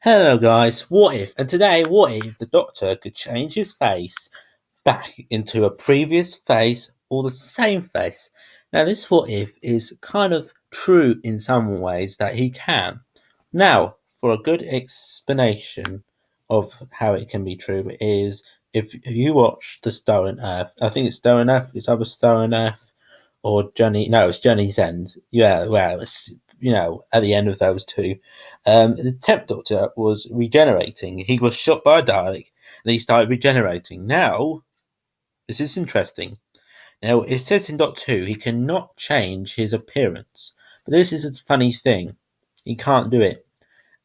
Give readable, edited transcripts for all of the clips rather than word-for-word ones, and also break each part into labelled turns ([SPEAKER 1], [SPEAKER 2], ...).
[SPEAKER 1] Hello guys, what if? And today, what if the Doctor could change his face back into a previous face or the same face? Now, this what if is kind of true in some ways that he can. Now, for a good explanation of how it can be true is if you watch The Stolen Earth, I think it's Stolen Earth, it's either Stolen Earth or Journey, no, it's Journey's End. Yeah, well, it's, at the end of those two. The 10th Doctor was regenerating. He was shot by a Dalek and he started regenerating. Now, this is interesting. Now, it says in Doctor Who he cannot change his appearance. But this is a funny thing. He can't do it.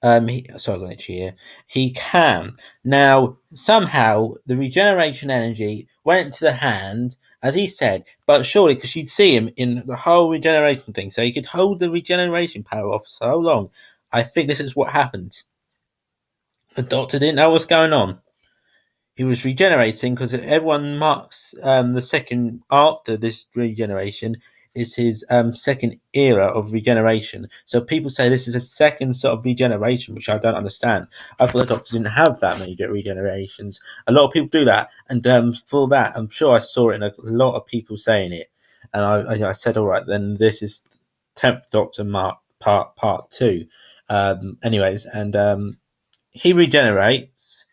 [SPEAKER 1] Sorry, I got an itchy here. He can. Now, somehow, the regeneration energy went to the hand, as he said, but surely, because you'd see him in the whole regeneration thing, so he could hold the regeneration power off so long. I think this is what happened. The Doctor didn't know what's going on. He was regenerating because everyone marks the second after this regeneration is his second era of regeneration. So people say this is a second sort of regeneration, which I don't understand. I thought the Doctor didn't have that many regenerations. A lot of people do that, and for that, I'm sure I saw it in a lot of people saying it, and I said, all right, then this is 10th Doctor part two. Anyways, and he regenerates.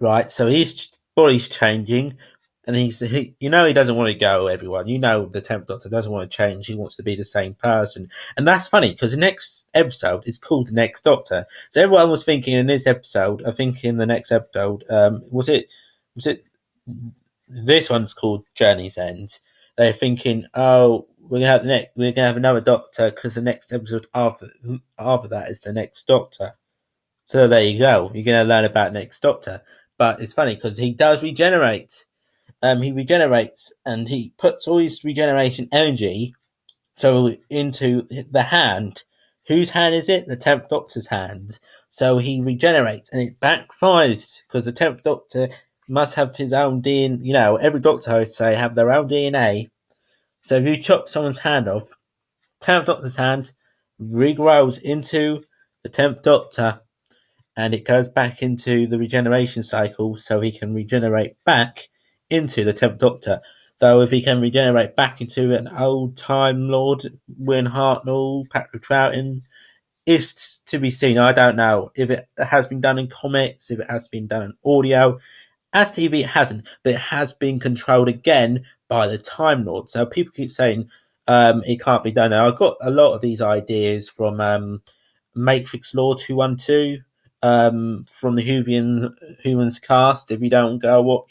[SPEAKER 1] Right, so his body's changing, and he doesn't want to go. Everyone, the 10th Doctor doesn't want to change. He wants to be the same person, and that's funny because the next episode is called the Next Doctor. So everyone was thinking in this episode. I think in the next episode, was it this one's called Journey's End. They're thinking, oh, we're gonna have another Doctor because the next episode after that is the Next Doctor. So there you go. You're going to learn about Next Doctor. But it's funny because he does regenerate. He regenerates and he puts all his regeneration energy into the hand. Whose hand is it? The 10th Doctor's hand. So he regenerates and it backfires because the 10th Doctor must have his own DNA. Every Doctor, I would say, have their own DNA. So if you chop someone's hand off, 10th Doctor's hand regrows into the 10th Doctor and it goes back into the regeneration cycle so he can regenerate back into the 10th Doctor. Though if he can regenerate back into an old Time Lord, Win Hartnell, Patrick Troughton, is to be seen. I don't know if it has been done in comics, if it has been done in audio. As TV, it hasn't, but it has been controlled again by the Time Lord. So people keep saying it can't be done. Now, I got a lot of these ideas from Matrix Law 212, from the Humans cast. If you don't go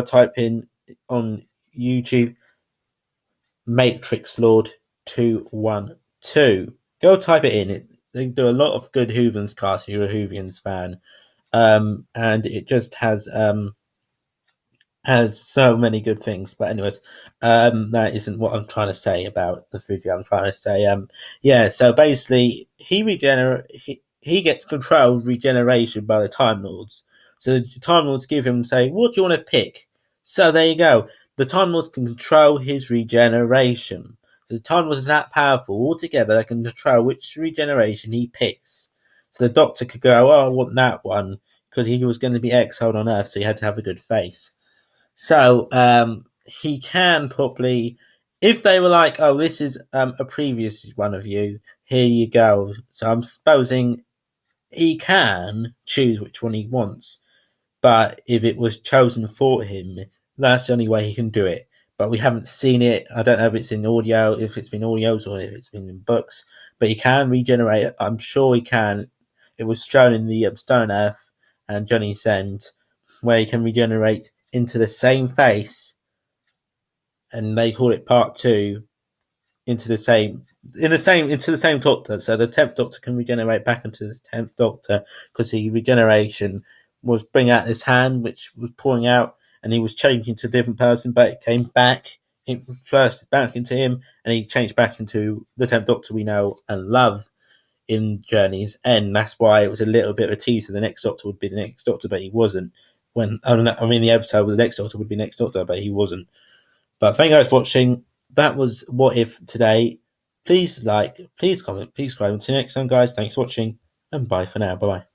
[SPEAKER 1] type in on YouTube Matrix Lord 212. Go type it in. They do a lot of good Hoovians cast if you're a Hoovians fan. And it just has so many good things. But anyways, that isn't what I'm trying to say about the video. I'm trying to say, yeah. So basically, he gets controlled regeneration by the Time Lords. So the Time Lords give him say, "What do you want to pick?" So there you go. The Time Lords can control his regeneration. The Time Lords are that powerful. Altogether, they can control which regeneration he picks. So the Doctor could go, "Oh, I want that one," because he was going to be exiled on Earth, so he had to have a good face. So he can probably, if they were like, "Oh, this is a previous one of you, here you go." So I'm supposing he can choose which one he wants, but if it was chosen for him, that's the only way he can do it. But we haven't seen it. I don't know if it's in audio, if it's been audios, or if it's been in books. But he can regenerate. I'm sure he can. It was shown in the Stone Earth and Johnny's End, where he can regenerate into the same face, and they call it part two, into the same Doctor. So the 10th Doctor can regenerate back into the 10th Doctor because the regeneration was bringing out his hand, which was pouring out, and he was changing to a different person, but it came back. It first back into him, and he changed back into the 10th Doctor we know and love in Journey's End. That's why it was a little bit of a teaser. The next Doctor would be the next Doctor, but he wasn't. The episode with the next Doctor would be next Doctor, but he wasn't. But thank you guys for watching. That was What If today. Please like, please comment, please subscribe. Until next time, guys. Thanks for watching, and bye for now. Bye bye.